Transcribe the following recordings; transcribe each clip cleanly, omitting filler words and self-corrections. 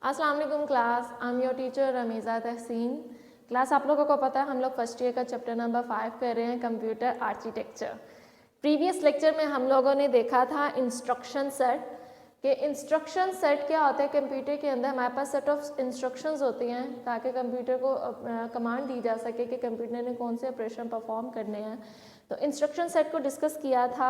अस्सलाम वालेकुम class, I am your teacher Rameeza Tehseen. Class आप लोगों को पता है हम लोग फर्स्ट ईयर का चैप्टर नंबर 5 कर रहे हैं, कंप्यूटर आर्किटेक्चर। प्रीवियस लेक्चर में हम लोगों ने देखा था इंस्ट्रक्शन सेट कि इंस्ट्रक्शन सेट क्या होता है। कंप्यूटर के अंदर हमारे पास सेट ऑफ इंस्ट्रक्शंस होती हैं ताकि कंप्यूटर को कमांड दी जा सके कि कंप्यूटर ने कौन से ऑपरेशन परफॉर्म करने हैं। तो इंस्ट्रक्शन सेट को डिस्कस किया था,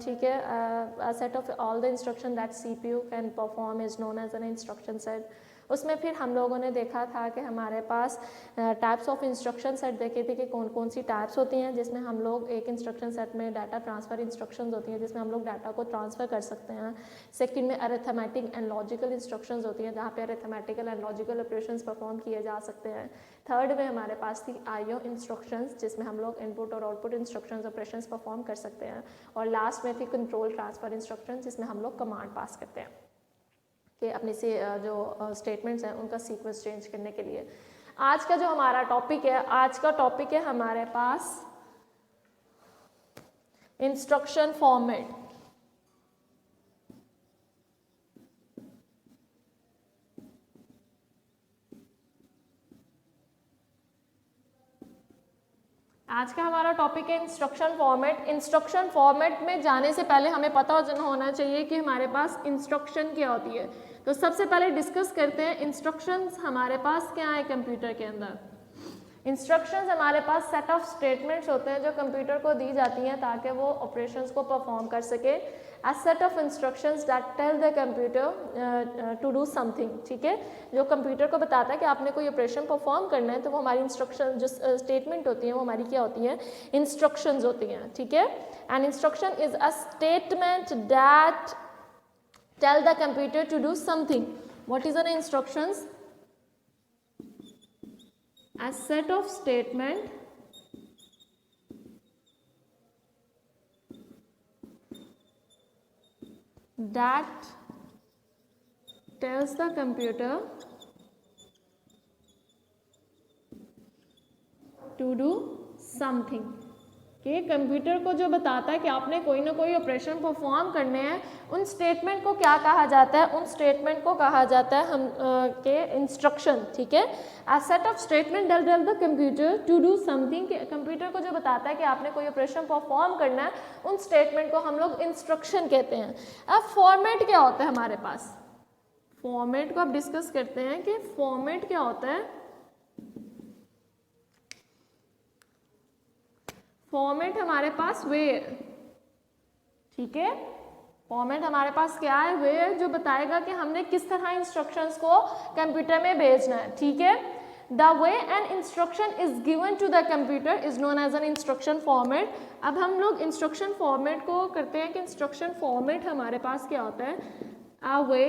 ठीक है। Set of all the instruction that CPU can perform is known as an instruction set. उसमें फिर हम लोगों ने देखा था कि हमारे पास टाइप्स ऑफ इंस्ट्रक्शन सेट देखे थे कि कौन कौन सी टाइप्स होती हैं, जिसमें हम लोग एक इंस्ट्रक्शन सेट में डाटा ट्रांसफ़र इंस्ट्रक्शंस होती हैं जिसमें हम लोग डाटा को ट्रांसफ़र कर सकते हैं। सेकंड में अरिथमेटिक एंड लॉजिकल इंस्ट्रक्शंस होती हैं जहाँ पे arithmetical and logical operations perform किए जा सकते हैं। थर्ड में हमारे पास थी आईओ इंस्ट्रक्शंस जिसमें हम लोग इनपुट और आउटपुट इंस्ट्रक्शंस ऑपरेशंस परफॉर्म कर सकते हैं। और लास्ट में थी कंट्रोल ट्रांसफ़र इंस्ट्रक्शंस जिसमें हम लोग कमांड पास करते हैं कि अपने से जो स्टेटमेंट्स हैं उनका सीक्वेंस चेंज करने के लिए। आज का जो हमारा टॉपिक है, आज का टॉपिक है हमारे पास इंस्ट्रक्शन फॉर्मेट। आज का हमारा टॉपिक है इंस्ट्रक्शन फॉर्मेट। इंस्ट्रक्शन फॉर्मेट में जाने से पहले हमें पता होना चाहिए कि हमारे पास इंस्ट्रक्शन क्या होती है। तो सबसे पहले डिस्कस करते हैं इंस्ट्रक्शंस हमारे पास क्या है कंप्यूटर के अंदर। इंस्ट्रक्शंस हमारे पास सेट ऑफ स्टेटमेंट्स होते हैं जो कंप्यूटर को दी जाती हैं ताकि वो ऑपरेशंस को परफॉर्म कर सके। A set of instructions that tell the computer to do something, ठीक है, जो कंप्यूटर को बताता है कि आपने कोई ऑपरेशन परफॉर्म करना है। तो वो हमारी इंस्ट्रक्शन जो स्टेटमेंट होती हैं वो हमारी क्या होती हैं, इंस्ट्रक्शंस होती हैं, ठीक है। An instruction is a statement that tell the computer to do something. What is an instructions? A set of statement that tells the computer to do something, कि कंप्यूटर को जो बताता है कि आपने कोई ना कोई ऑपरेशन परफॉर्म करने हैं। उन स्टेटमेंट को क्या कहा जाता है? उन स्टेटमेंट को कहा जाता है हम के इंस्ट्रक्शन, ठीक है। A set of statement that tell the computer to do something, कि कंप्यूटर को जो बताता है कि आपने कोई ऑपरेशन परफॉर्म करना है, उन स्टेटमेंट को हम लोग इंस्ट्रक्शन कहते हैं। अब फॉर्मेट क्या होता है हमारे पास? फॉर्मेट को अब डिस्कस करते हैं कि फॉर्मेट क्या होता है। फॉर्मेट हमारे पास वेयर, ठीक है। फॉर्मेट हमारे पास क्या है? वेयर, जो बताएगा कि हमने किस तरह इंस्ट्रक्शंस को कंप्यूटर में भेजना है, ठीक है। The way an instruction is given to the computer is known as an instruction format. अब हम लोग इंस्ट्रक्शन फॉर्मेट को करते हैं कि इंस्ट्रक्शन फॉर्मेट हमारे पास क्या होता है? अ वे,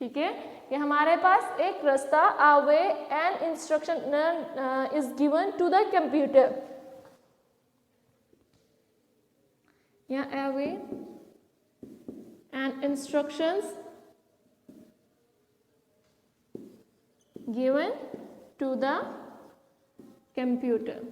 ठीक है, कि हमारे पास एक रास्ता, a way an instruction is given to the computer, या a way an instructions given to the computer.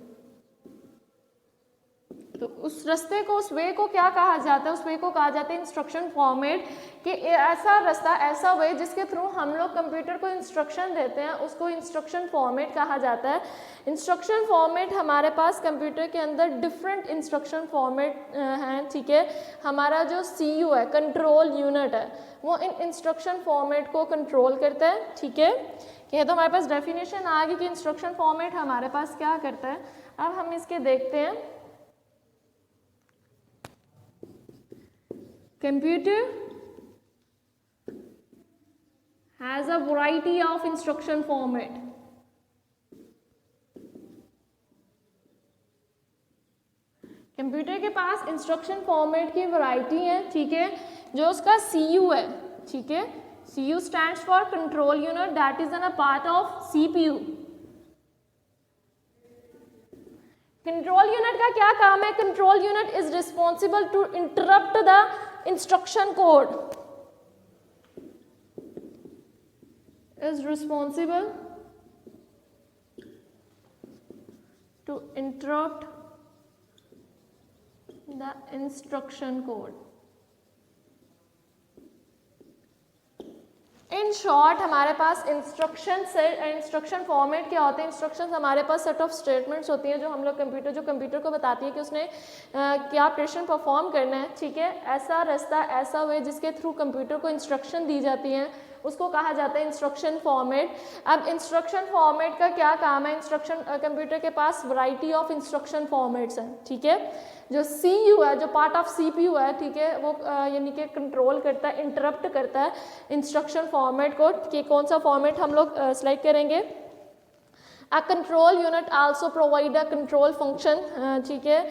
तो उस रास्ते को, उस वे को क्या कहा जाता है? उस वे को कहा जाता है इंस्ट्रक्शन फॉर्मेट, कि ऐसा रास्ता, ऐसा वे जिसके थ्रू हम लोग कंप्यूटर को इंस्ट्रक्शन देते हैं उसको इंस्ट्रक्शन फॉर्मेट कहा जाता है। इंस्ट्रक्शन फॉर्मेट हमारे पास कंप्यूटर के अंदर डिफरेंट इंस्ट्रक्शन फॉर्मेट हैं, ठीक है। हमारा जो सीयू है, कंट्रोल यूनिट है, वो इन इंस्ट्रक्शन फॉर्मेट को कंट्रोल करता है, ठीक है। ये तो हमारे पास डेफिनेशन आ गई कि इंस्ट्रक्शन फॉर्मेट हमारे पास क्या करता है। अब हम इसके देखते हैं। Computer has a variety of instruction format. Computer के पास इंस्ट्रक्शन फॉर्मेट की वैरायटी है, ठीक है। जो उसका सीयू है, ठीक है, CU stands for control unit, that is an a part of CPU. Control unit का क्या काम है? Control unit is responsible to interrupt the instruction code, is responsible to interrupt the instruction code. In short हमारे पास instruction format क्या होते हैं? Instructions हमारे पास सेट ऑफ स्टेटमेंट्स होती हैं जो हम लोग कंप्यूटर को बताती है कि उसने क्या ऑपरेशन परफॉर्म करना है, ठीक है। ऐसा रास्ता, ऐसा वे जिसके थ्रू कंप्यूटर को इंस्ट्रक्शन दी जाती हैं उसको कहा जाता है इंस्ट्रक्शन फॉर्मेट। अब इंस्ट्रक्शन फॉर्मेट का क्या काम है? कंप्यूटर के पास वैरायटी ऑफ इंस्ट्रक्शन फॉर्मेट्स हैं, ठीक है। जो CPU है, जो पार्ट ऑफ CPU है, ठीक है, वो यानी कि कंट्रोल करता है, इंटरप्ट करता है इंस्ट्रक्शन फॉर्मेट को कि कौन सा फॉर्मेट हम लोग सेलेक्ट करेंगे। A control unit also provide a control function, ठीक है,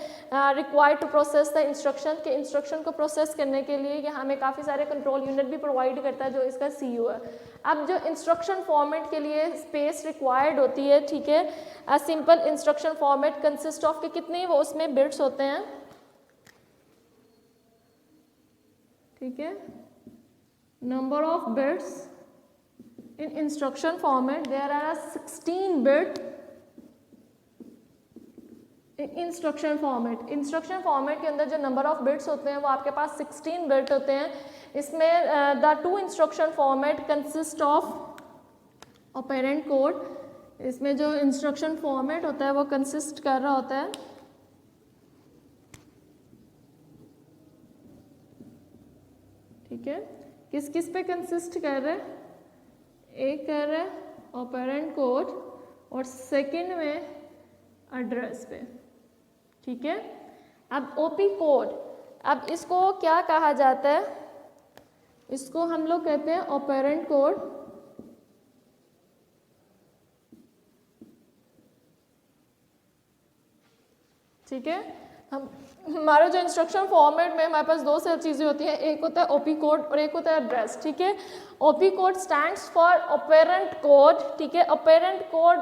required to process the instruction, के इंस्ट्रक्शन को प्रोसेस करने के लिए ये हमें काफ़ी सारे कंट्रोल यूनिट भी प्रोवाइड करता है जो इसका CPU है। अब जो इंस्ट्रक्शन फॉर्मेट के लिए स्पेस रिक्वायर्ड होती है, ठीक है, a simple instruction format consist of के कितने वो उसमें बिट्स होते हैं, ठीक है, number of bits in instruction format there are 16 bit instruction format के अंदर जो नंबर ऑफ बिट्स होते हैं वो आपके पास 16 बिट होते हैं। इसमें the two instruction format consist of operand code. इसमें जो इंस्ट्रक्शन फॉर्मेट होता है वो कंसिस्ट कर रहा होता है, ठीक है, किस किस पे कंसिस्ट कर रहे हैं? एक कर रहा है ऑपरेंट कोड और सेकंड में एड्रेस पे, ठीक है। अब ओपी कोड, अब इसको क्या कहा जाता है? इसको हम लोग कहते हैं ऑपरेंट कोड, ठीक है। हमारे जो इंस्ट्रक्शन फॉर्मेट में हमारे पास दो से चीज़ें होती हैं, एक होता है ओपी कोड और एक होता है एड्रेस, ठीक है। OP code stands for operand code, ठीक है। Operand code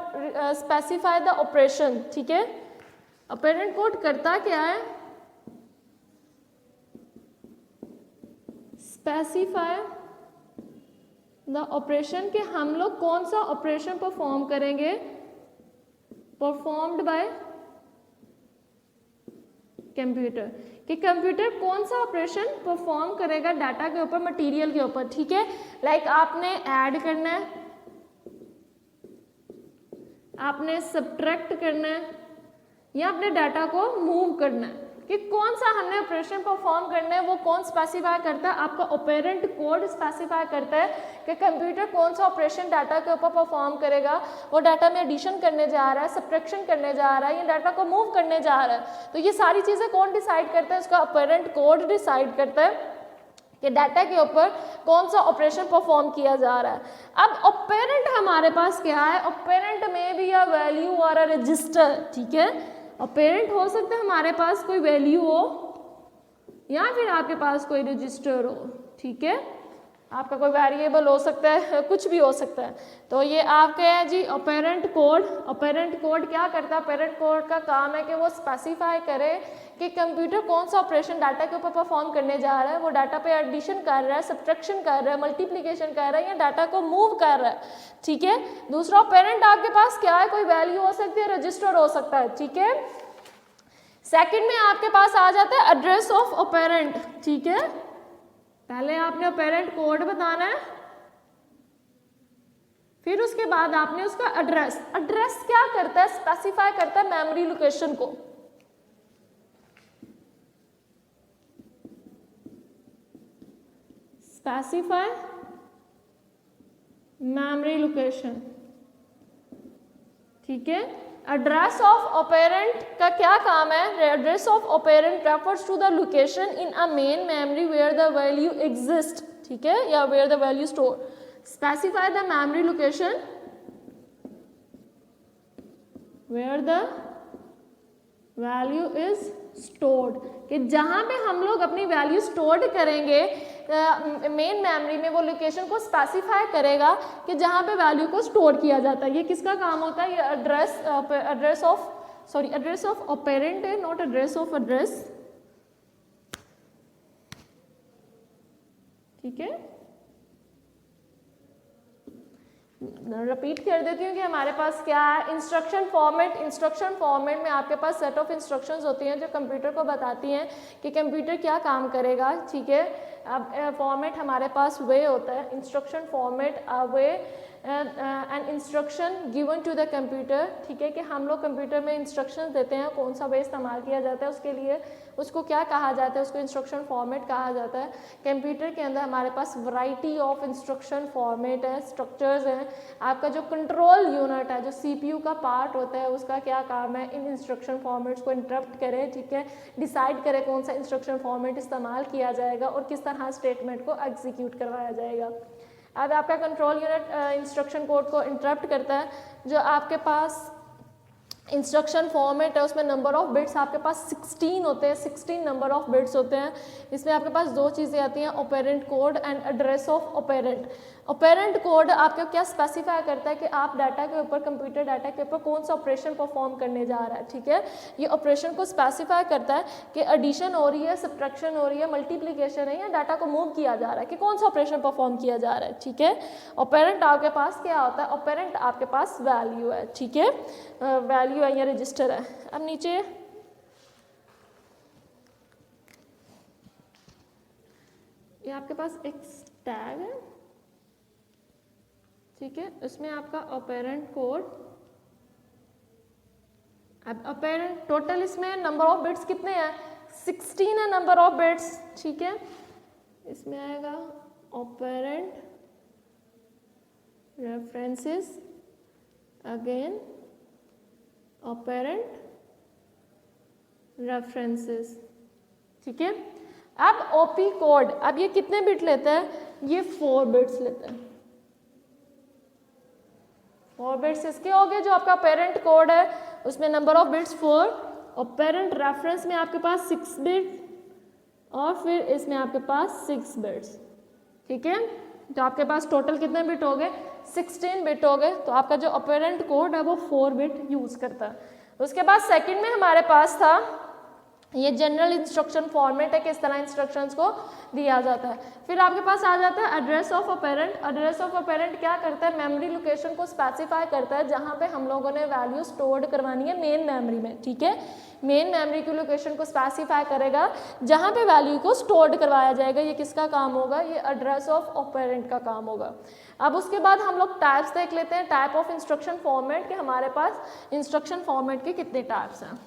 specify the operation, ठीक है। ऑपरेंट कोड करता क्या है? स्पेसिफाई द ऑपरेशन, कि हम लोग कौन सा ऑपरेशन परफॉर्म करेंगे, परफॉर्म्ड बाय कंप्यूटर, कि कंप्यूटर कौन सा ऑपरेशन परफॉर्म करेगा डाटा के ऊपर, मटेरियल के ऊपर, ठीक है। लाइक आपने ऐड करना है, आपने सब्ट्रैक्ट करना है या अपने डाटा को मूव करना है, कि कौन सा हमने ऑपरेशन परफॉर्म करना है वो कौन स्पेसिफाई करता है? आपका ऑपरेंट कोड स्पेसिफाई करता है कि कंप्यूटर कौन सा ऑपरेशन डाटा के ऊपर परफॉर्म करेगा। वो डाटा में एडिशन करने जा रहा है, सब्ट्रैक्शन करने जा रहा है, या डाटा को मूव करने जा रहा है। तो ये सारी चीज़ें कौन डिसाइड करता है? उसका ऑपरेंट कोड डिसाइड करता है कि डाटा के ऊपर कौन सा ऑपरेशन परफॉर्म किया जा रहा है। अब ऑपरेंट हमारे पास क्या है? ऑपरेंट में भी अ वैल्यू और अ रजिस्टर, ठीक है। ऑपरेंट हो सकता है हमारे पास कोई वैल्यू हो या फिर आपके पास कोई रजिस्टर हो, ठीक है। आपका कोई वेरिएबल हो सकता है, कुछ भी हो सकता है। तो ये आपके है जी ऑपरेंट कोड। ऑपरेंट कोड क्या करता है? ऑपरेंट कोड का काम है कि वो स्पेसिफाई करे कि कंप्यूटर कौन सा ऑपरेशन डाटा के ऊपर परफॉर्म करने जा रहा है। वो डाटा पे एडिशन कर रहा है, सब्ट्रैक्शन कर रहा है, मल्टीप्लिकेशन कर रहा है, या डाटा को मूव कर रहा है, ठीक है। दूसरा ऑपरेंट आपके पास क्या है? कोई वैल्यू हो सकती है, रजिस्टर हो सकता है, ठीक है। सेकंड में आपके पास आ जाता है एड्रेस ऑफ ऑपरेंट, ठीक है। पहले आपने ऑपरेंट कोड बताना है, फिर उसके बाद आपने उसका एड्रेस। एड्रेस क्या करता है? स्पेसिफाई करता है मेमोरी लोकेशन को। स्पेसिफाई मेमोरी लोकेशन, ठीक है। एड्रेस ऑफ ऑपरेंट का क्या काम है? Address of operand refers to the location in a main memory where the value exist, ठीक है, या where the value store. Specify the memory location where the value is stored, कि जहां पे हम लोग अपनी वैल्यू स्टोर्ड करेंगे मेन मेमोरी में, वो लोकेशन को स्पेसिफाई करेगा कि जहां पे वैल्यू को स्टोर किया जाता है। ये किसका काम होता है? ये एड्रेस ऑफ ऑपरेंट है, नॉट एड्रेस ऑफ एड्रेस, ठीक है। रिपीट कर देती हूँ कि हमारे पास क्या है? इंस्ट्रक्शन फॉर्मेट में आपके पास सेट ऑफ इंस्ट्रक्शंस होती हैं जो कंप्यूटर को बताती हैं कि कंप्यूटर क्या काम करेगा, ठीक है। अब फॉर्मेट हमारे पास वे होता है, instruction format way and instruction given to the computer, ठीक है, कि हम लोग कंप्यूटर में इंस्ट्रक्शंस देते हैं, कौन सा वे इस्तेमाल किया जाता है उसके लिए, उसको क्या कहा जाता है, उसको इंस्ट्रक्शन फॉर्मेट कहा जाता है। कंप्यूटर के अंदर हमारे पास वैरायटी ऑफ इंस्ट्रक्शन फॉर्मेट है, स्ट्रक्चर्स हैं। आपका जो कंट्रोल यूनिट है, जो CPU का पार्ट होता है, उसका क्या काम है, इन इंस्ट्रक्शन फॉर्मेट्स को इंटरप्ट करे, ठीक है, डिसाइड करे कौन सा इंस्ट्रक्शन फॉर्मेट इस्तेमाल किया जाएगा और किस तरह स्टेटमेंट को एग्जीक्यूट करवाया जाएगा। अब आपका कंट्रोल यूनिट इंस्ट्रक्शन कोड को इंटरप्ट करता है। जो आपके पास इंस्ट्रक्शन फॉर्मेट है उसमें नंबर ऑफ बिट्स आपके पास 16 होते हैं, 16 नंबर ऑफ बिट्स होते हैं। इसमें आपके पास दो चीज़ें आती हैं, operand code and address of operand. Operand code आपका क्या स्पेसिफाई करता है कि आप डाटा के ऊपर, कंप्यूटर डाटा के ऊपर कौन सा ऑपरेशन परफॉर्म करने जा रहा है, ठीक है। ये ऑपरेशन को स्पेसिफाई करता है कि एडिशन हो रही है, सब्ट्रैक्शन हो रही है, मल्टीप्लिकेशन है, या डाटा को मूव किया जा रहा है, कि कौन सा ऑपरेशन परफॉर्म किया जा रहा है, ठीक है। ऑपरेंट आपके पास क्या होता है, ऑपरेंट आपके पास वैल्यू है, ठीक है, वैल्यू है या रजिस्टर है। अब नीचे ये आपके पास एक टैग है, ठीक है, इसमें आपका ऑपरेंट कोड। अब ऑपरेंट टोटल इसमें नंबर ऑफ बिट्स कितने हैं, 16 है नंबर ऑफ बिट्स, ठीक है। इसमें आएगा operand references, again operand references, ठीक है। अब ओपी कोड, अब ये कितने बिट लेता है, ये 4 बिट्स लेता है। 4 बिट्स इसके हो गए। जो आपका पेरेंट कोड है उसमें नंबर ऑफ बिट्स 4, और पेरेंट रेफरेंस में आपके पास 6 बिट, और फिर इसमें आपके पास 6 बिट्स, ठीक है। तो आपके पास टोटल कितने बिट हो गए, 16 बिट हो गए। तो आपका जो ऑपरेंट कोड है वो 4 बिट यूज़ करता है। उसके बाद सेकंड में हमारे पास था ये जनरल इंस्ट्रक्शन फॉर्मेट है, किस तरह इंस्ट्रक्शंस को दिया जाता है। फिर आपके पास आ जाता है address of operand. Address of operand क्या करता है, मेमोरी लोकेशन को स्पेसिफाई करता है जहां पे हम लोगों ने वैल्यू स्टोर्ड करवानी है मेन मेमोरी में, ठीक है। मेन मेमोरी की लोकेशन को स्पेसिफाई करेगा जहां पे वैल्यू को स्टोर्ड करवाया जाएगा। ये किसका काम होगा, ये एड्रेस ऑफ ऑपरेंट का काम होगा। अब उसके बाद हम लोग टाइप्स देख लेते हैं, टाइप ऑफ इंस्ट्रक्शन फॉर्मेट, के हमारे पास इंस्ट्रक्शन फॉर्मेट के कितने टाइप्स हैं।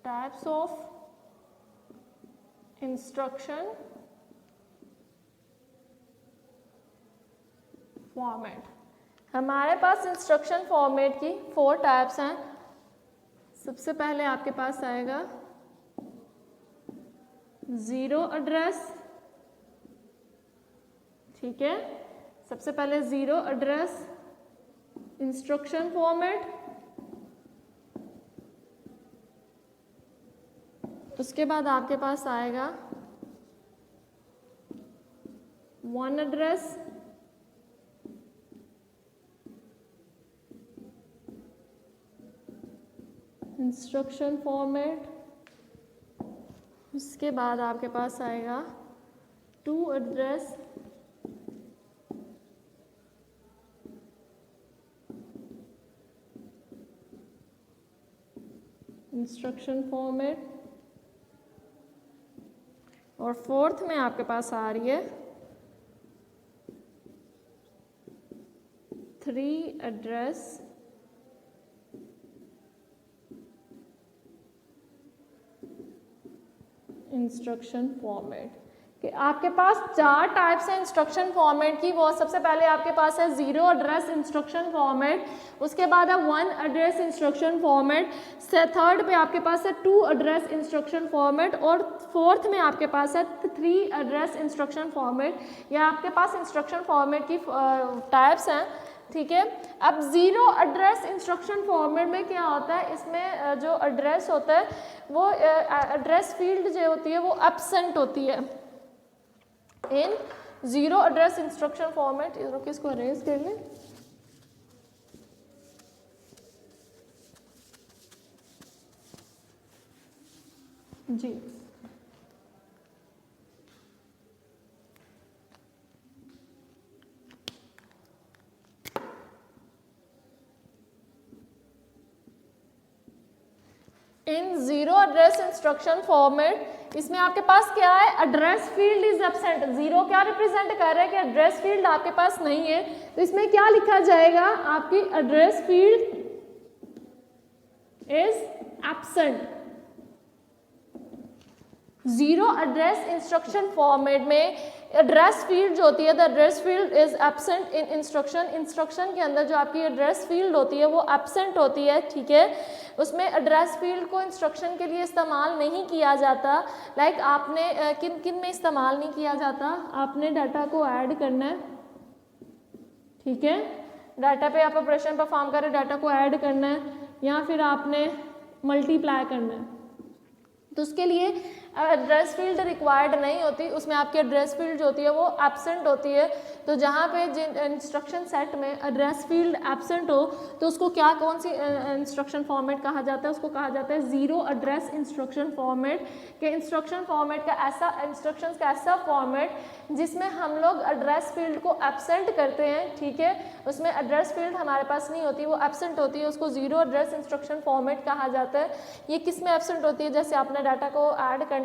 Types of instruction format. हमारे पास इंस्ट्रक्शन फॉर्मेट की 4 टाइप्स हैं। सबसे पहले आपके पास आएगा ज़ीरो एड्रेस, ठीक है। सबसे पहले ज़ीरो एड्रेस इंस्ट्रक्शन फॉर्मेट। उसके बाद आपके पास आएगा 1 एड्रेस इंस्ट्रक्शन फॉर्मेट। उसके बाद आपके पास आएगा 2 एड्रेस इंस्ट्रक्शन फॉर्मेट, और 4th में आपके पास आ रही है 3 एड्रेस इंस्ट्रक्शन फॉर्मेट। कि आपके पास 4 टाइप्स हैं इंस्ट्रक्शन फॉर्मेट की। वो सबसे पहले आपके पास है ज़ीरो एड्रेस इंस्ट्रक्शन फॉर्मेट, उसके बाद है 1 एड्रेस इंस्ट्रक्शन फॉर्मेट, थर्ड पे आपके पास है 2 एड्रेस इंस्ट्रक्शन फॉर्मेट, और 4th में आपके पास है 3 एड्रेस इंस्ट्रक्शन फॉर्मेट। ये आपके पास इंस्ट्रक्शन फॉर्मेट की टाइप्स हैं, ठीक है। अब ज़ीरो एड्रेस इंस्ट्रक्शन फॉर्मेट में क्या होता है, इसमें जो एड्रेस होता है वो एड्रेस फील्ड जो होती है वो एब्सेंट होती है, in zero address instruction format, इसको अरेंज कर लें। जी in zero address instruction format, इसमें आपके पास क्या है, address field is absent. Zero क्या रिप्रेजेंट कर रहा है कि एड्रेस फील्ड आपके पास नहीं है, तो इसमें क्या लिखा जाएगा, आपकी address field is absent. Zero address instruction format में एड्रेस फील्ड जो होती है, the address field is absent in instruction. Instruction के अंदर जो आपकी एड्रेस फील्ड होती है वो एब्सेंट होती है, ठीक है। उसमें एड्रेस फील्ड को इंस्ट्रक्शन के लिए इस्तेमाल नहीं किया जाता। लाइक आपने किन किन में इस्तेमाल नहीं किया जाता, आपने डाटा को ऐड करना है, ठीक है, डाटा पे आप ऑपरेशन परफॉर्म कर रहे, डाटा को ऐड करना है, या फिर आपने मल्टीप्लाई करना है, तो उसके लिए एड्रेस फील्ड रिक्वायर्ड नहीं होती, उसमें आपकी एड्रेस फील्ड जो होती है वो एब्सेंट होती है। तो जहाँ पे जिन इंस्ट्रक्शन सेट में एड्रेस फील्ड एब्सेंट हो तो उसको क्या, कौन सी इंस्ट्रक्शन फॉर्मेट कहा जाता है, उसको कहा जाता है जीरो एड्रेस इंस्ट्रक्शन फॉर्मेट। के इंस्ट्रक्शन फॉर्मेट का ऐसा, इंस्ट्रक्शंस का ऐसा फॉर्मेट जिसमें हम लोग एड्रेस फील्ड को एब्सेंट करते हैं, ठीक है, उसमें एड्रेस फील्ड हमारे पास नहीं होती, वो एब्सेंट होती है, उसको जीरो एड्रेस इंस्ट्रक्शन फॉर्मेट कहा जाता है। ये किस में एब्सेंट होती है, जैसे आपने डाटा को ऐड करना है,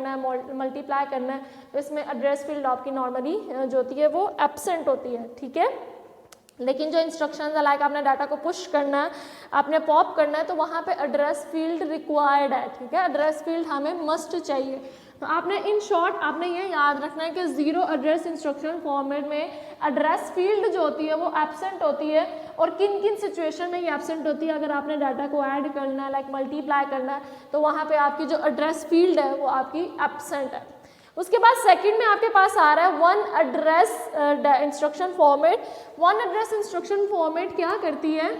मल्टीप्लाई करना है, तो इसमें एड्रेस फील्ड आपकी नॉर्मली जो होती है वो एब्सेंट होती है, ठीक है। लेकिन जो इंस्ट्रक्शंस है, लाइक आपने डाटा को पुश करना है, आपने पॉप करना है, तो वहाँ पे एड्रेस फील्ड रिक्वायर्ड है, ठीक है, एड्रेस फील्ड हमें मस्ट चाहिए। तो आपने इन शॉर्ट आपने ये याद रखना है कि जीरो एड्रेस इंस्ट्रक्शन फॉर्मेट में एड्रेस फील्ड जो होती है वो एब्सेंट होती है, और किन किन सिचुएशन में ये एब्सेंट होती है। अगर आपने डाटा को ऐड करना है, लाइक मल्टीप्लाई करना है, तो वहाँ पे आपकी जो एड्रेस फील्ड है वो आपकी एब्सेंट है। उसके बाद सेकंड में आपके पास आ रहा है one address instruction format. One address instruction format क्या करती है,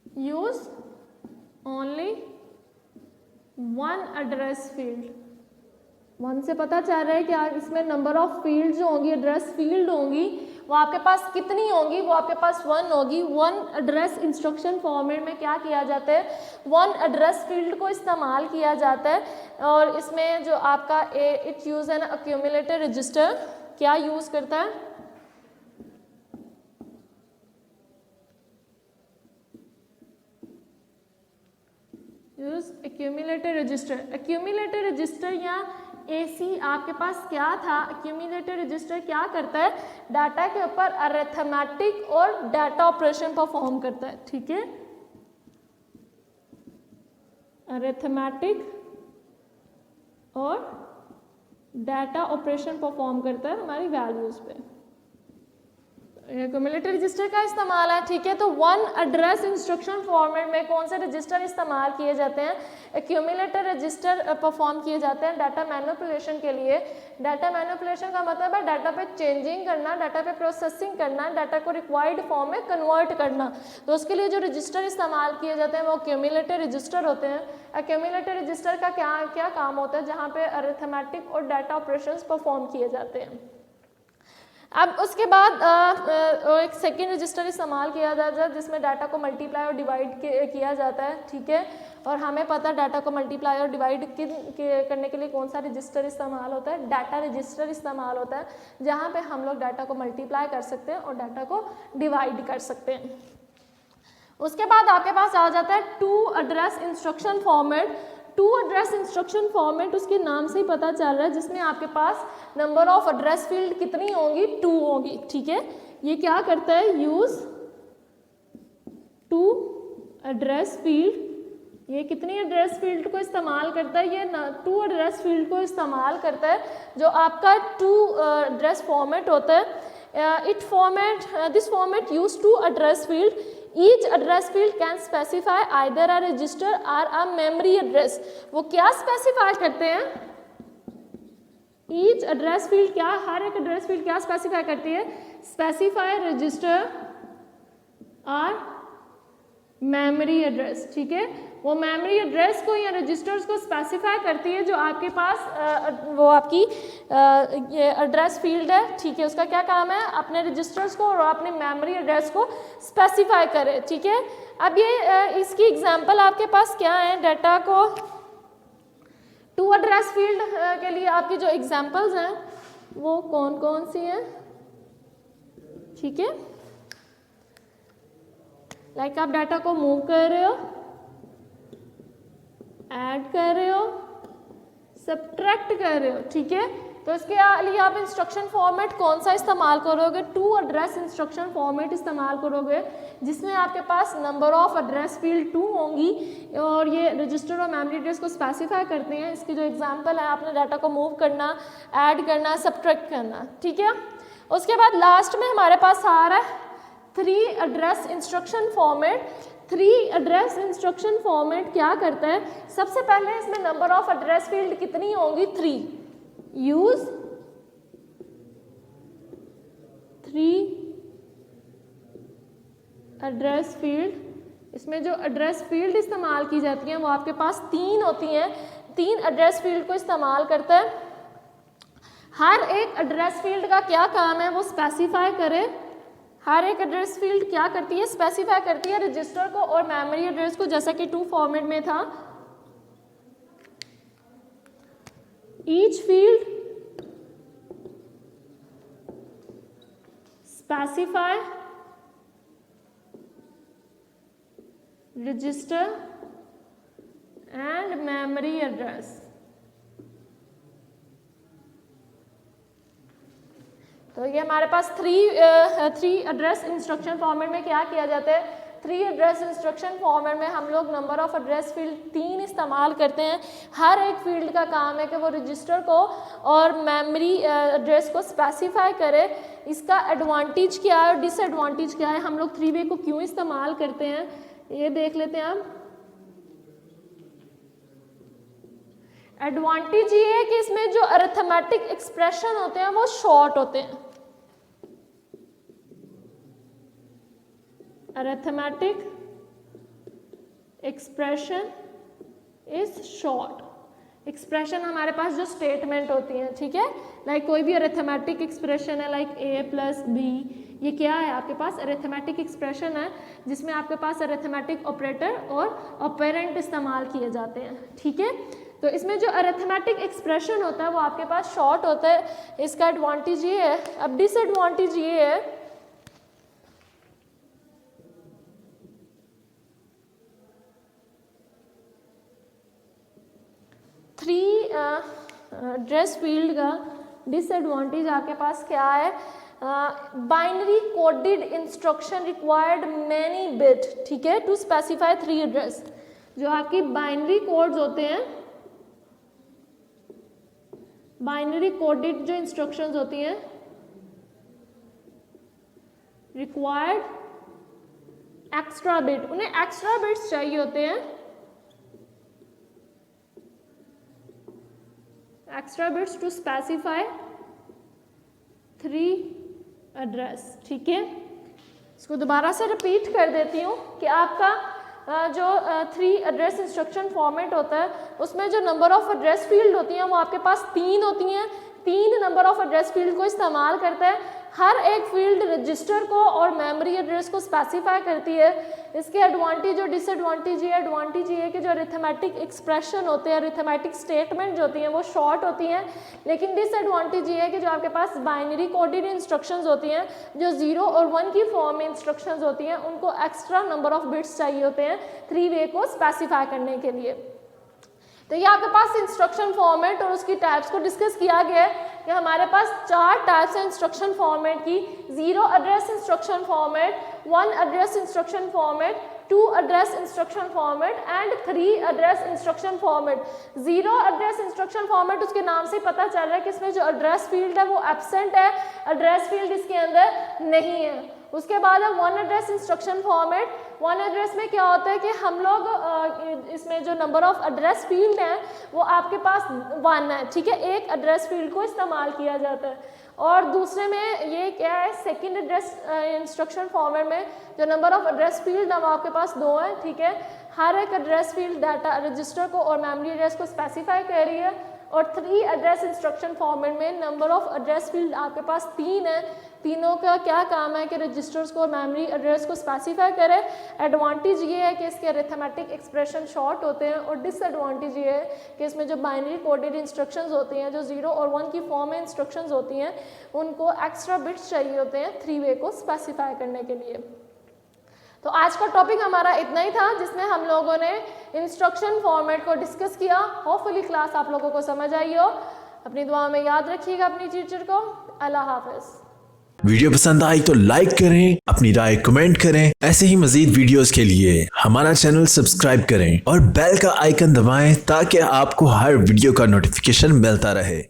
use only one address field. One से पता चल रहा है कि इसमें नंबर ऑफ फील्ड जो होंगी, एड्रेस फील्ड होंगी, वो आपके पास कितनी होंगी, वो आपके पास वन होगी। वन एड्रेस इंस्ट्रक्शन फॉर्मेट में क्या किया जाता है, वन एड्रेस फील्ड को इस्तेमाल किया जाता है, और इसमें जो आपका it use N accumulator register क्या यूज करता है, use accumulator register. Accumulator register या AC आपके पास क्या था, एक्यूमुलेटर रजिस्टर क्या करता है, डाटा के ऊपर अरिथमेटिक और डाटा ऑपरेशन परफॉर्म करता है, ठीक है, अरिथमेटिक और डाटा ऑपरेशन परफॉर्म करता है हमारी वैल्यूज पे। एक्यूमुलेटर रजिस्टर का इस्तेमाल है, ठीक है। तो वन एड्रेस इंस्ट्रक्शन फॉर्मेट में कौन से रजिस्टर इस्तेमाल किए जाते हैं, एक्यूमुलेटर रजिस्टर परफॉर्म किए जाते हैं डाटा मैनिपुलेशन के लिए। डाटा मैनिपुलेशन का मतलब है डाटा पे चेंजिंग करना, डाटा पे प्रोसेसिंग करना, डाटा को रिक्वायर्ड फॉर्म में कन्वर्ट करना। तो उसके लिए जो रजिस्टर इस्तेमाल किए जाते हैं वो एक्यूमुलेटर रजिस्टर होते हैं। एक्यूमुलेटर रजिस्टर का क्या क्या काम होता है, जहाँ पे अरिथमेटिक और डाटा ऑपरेशंस परफॉर्म किए जाते हैं। अब उसके बाद एक सेकेंड रजिस्टर इस्तेमाल किया जाता है जिसमें डाटा को मल्टीप्लाई और डिवाइड किया जाता है, ठीक है। और हमें पता है डाटा को मल्टीप्लाई और डिवाइड करने के लिए कौन सा रजिस्टर इस्तेमाल होता है, डाटा रजिस्टर इस्तेमाल होता है, जहाँ पे हम लोग डाटा को मल्टीप्लाई कर सकते हैं और डाटा को डिवाइड कर सकते हैं। उसके बाद आपके पास आ जाता है two address instruction format. Two address instruction format उसके नाम से ही पता चल रहा है, जिसमें आपके पास नंबर ऑफ एड्रेस फील्ड कितनी होंगी, टू होंगी, ठीक है। ये क्या करता है, यूज टू एड्रेस फील्ड। ये कितनी एड्रेस फील्ड को इस्तेमाल करता है, ये टू एड्रेस फील्ड को इस्तेमाल करता है, जो आपका टू एड्रेस फॉर्मेट होता है। This format use two address field. Each address field can specify either a register or a memory address। वो क्या स्पेसिफाई करते हैं, each address field क्या, हर एक एड्रेस फील्ड क्या स्पेसिफाई करती है, स्पेसिफाई रजिस्टर और मेमोरी एड्रेस, ठीक है, वो मेमोरी एड्रेस को या रजिस्टर्स को स्पेसिफाई करती है जो आपके पास वो आपकी ये एड्रेस फील्ड है, ठीक है, उसका क्या काम है, अपने रजिस्टर्स को और अपने मेमोरी एड्रेस को स्पेसिफाई करे, ठीक है। अब ये इसकी एग्जांपल आपके पास क्या है, डाटा को टू एड्रेस फील्ड के लिए आपकी जो एग्जांपल्स हैं वो कौन कौन सी हैं, ठीक है। लाइक आप डाटा को मूव कर रहे हो, ऐड कर रहे हो, सब्ट्रैक्ट कर रहे हो, ठीक है, तो इसके लिए आप इंस्ट्रक्शन फॉर्मेट कौन सा इस्तेमाल करोगे, टू एड्रेस इंस्ट्रक्शन फॉर्मेट इस्तेमाल करोगे, जिसमें आपके पास नंबर ऑफ एड्रेस फील्ड 2 होंगी और ये रजिस्टर और मेमोरी एड्रेस को स्पेसिफाई करते हैं। इसकी जो एग्जांपल है, आपने डाटा को मूव करना, ऐड करना, सब्ट्रैक्ट करना, ठीक है। उसके बाद लास्ट में हमारे पास आ रहा है 3 address instruction format. 3 address instruction format क्या करता है, सबसे पहले इसमें नंबर ऑफ एड्रेस फील्ड कितनी होंगी, 3, यूज 3 एड्रेस फील्ड। इसमें जो एड्रेस फील्ड इस्तेमाल की जाती हैं वो आपके पास 3 होती हैं, 3 एड्रेस फील्ड को इस्तेमाल करता है। हर एक एड्रेस फील्ड का क्या काम है, वो स्पेसिफाई करे, हर एक एड्रेस फील्ड क्या करती है, स्पेसिफाई करती है रजिस्टर को और मेमोरी एड्रेस को, जैसा कि 2 फॉर्मेट में था। Each field specify register and memory address. तो ये हमारे पास 3 एड्रेस इंस्ट्रक्शन फॉर्मेट में क्या किया जाता है, 3 एड्रेस इंस्ट्रक्शन फॉर्मेट में हम लोग नंबर ऑफ एड्रेस फील्ड 3 इस्तेमाल करते हैं। हर एक फील्ड का काम है कि वो रजिस्टर को और मेमोरी एड्रेस को स्पेसिफाई करे। इसका एडवांटेज क्या है और डिसएडवांटेज क्या है, हम लोग 3 वे को क्यों इस्तेमाल करते हैं, ये देख लेते हैं हम। एडवांटेज ये है कि इसमें जो अरिथमेटिक एक्सप्रेशन होते हैं वो शॉर्ट होते हैं। Arithmetic expression is short. Expression हमारे पास जो स्टेटमेंट होती हैं, ठीक है, लाइक कोई भी अरिथमेटिक एक्सप्रेशन है, लाइक a+b, ये क्या है, आपके पास अरिथमेटिक एक्सप्रेशन है जिसमें आपके पास अरिथमेटिक ऑपरेटर और ऑपरेंट इस्तेमाल किए जाते हैं, ठीक है। तो इसमें जो अरिथमेटिक एक्सप्रेशन होता है वो आपके पास शॉर्ट होता है, इसका एडवांटेज ये है। अब डिसएडवांटेज ये है, एड्रेस फील्ड का डिसएडवांटेज आपके पास क्या है, binary coded instruction required many bit, ठीक है, टू स्पेसिफाई 3 एड्रेस। जो आपकी बाइनरी कोड्स होते हैं, बाइनरी कोडेड जो इंस्ट्रक्शंस होती हैं, रिक्वायर्ड एक्स्ट्रा बिट, उन्हें एक्स्ट्रा बिट्स चाहिए होते हैं, extra bits to specify 3 address, ठीक है। इसको दोबारा से रिपीट कर देती हूँ कि आपका जो 3 एड्रेस इंस्ट्रक्शन फॉर्मेट होता है उसमें जो नंबर ऑफ एड्रेस फील्ड होती हैं वो आपके पास 3 होती हैं। 3 नंबर ऑफ एड्रेस फील्ड को इस्तेमाल करता है। हर एक फील्ड रजिस्टर को और मेमोरी एड्रेस को स्पेसिफाई करती है। इसके एडवांटेज और डिसएडवांटेज ये एडवांटेज ये है कि जो अरिथमेटिक एक्सप्रेशन होते हैं, अरिथमेटिक स्टेटमेंट जो होती हैं वो शॉर्ट होती हैं, लेकिन डिसएडवांटेज ये है कि जो आपके पास बाइनरी कोडेड इंस्ट्रक्शंस होती हैं, जो 0 और 1 की फॉर्म में इंस्ट्रक्शंस होती हैं, उनको एक्स्ट्रा नंबर ऑफ बिट्स चाहिए होते हैं 3 वे को स्पेसिफाई करने के लिए। तो ये आपके पास इंस्ट्रक्शन फॉर्मेट और उसकी टाइप्स को डिस्कस किया गया है कि हमारे पास 4 टाइप्स हैं इंस्ट्रक्शन फॉर्मेट की। 0 address instruction format, 1 address instruction format, 2 address instruction format and 3 address instruction format. 0 address instruction format उसके नाम से पता चल रहा है कि इसमें जो एड्रेस फील्ड है वो एब्सेंट है, एड्रेस फील्ड इसके अंदर नहीं है। उसके बाद है 1 एड्रेस इंस्ट्रक्शन फॉर्मेट। 1 एड्रेस में क्या होता है कि हम लोग इसमें जो नंबर ऑफ एड्रेस फील्ड हैं वो आपके पास 1 है, ठीक है, एक एड्रेस फील्ड को इस्तेमाल किया जाता है। और दूसरे में ये क्या है, सेकंड एड्रेस इंस्ट्रक्शन फॉर्मेट में जो नंबर ऑफ एड्रेस फील्ड अब आपके पास 2 है, ठीक है। हर एक एड्रेस फील्ड डाटा रजिस्टर को और मेमोरी एड्रेस को स्पेसिफाई कर रही है। और 3 एड्रेस इंस्ट्रक्शन फॉर्मेट में नंबर ऑफ एड्रेस फील्ड आपके पास 3 है। तीनों का क्या काम है कि रजिस्टर्स को और मेमोरी एड्रेस को स्पेसिफाई करें। एडवांटेज ये है कि इसके अरिथमेटिक एक्सप्रेशन शॉर्ट होते हैं और डिसएडवांटेज ये है कि इसमें जो बाइनरी कोडेड इंस्ट्रक्शंस होती हैं, जो 0 और 1 की फॉर्म में इंस्ट्रक्शंस होती हैं, उनको एक्स्ट्रा बिट्स चाहिए होते हैं 3 वे को स्पेसिफाई करने के लिए। तो आज का टॉपिक हमारा इतना ही था, जिसमें हम लोगों ने इंस्ट्रक्शन फॉर्मेट को डिस्कस किया। होपफुली क्लास आप लोगों को समझ आई हो। अपनी दुआ में याद रखिएगा अपनी टीचर को। अल्लाह हाफिज़। वीडियो पसंद आई तो लाइक करें, अपनी राय कमेंट करें। ऐसे ही मजीद वीडियोस के लिए हमारा चैनल सब्सक्राइब करें और बेल का आइकन दबाएं ताकि आपको हर वीडियो का नोटिफिकेशन मिलता रहे।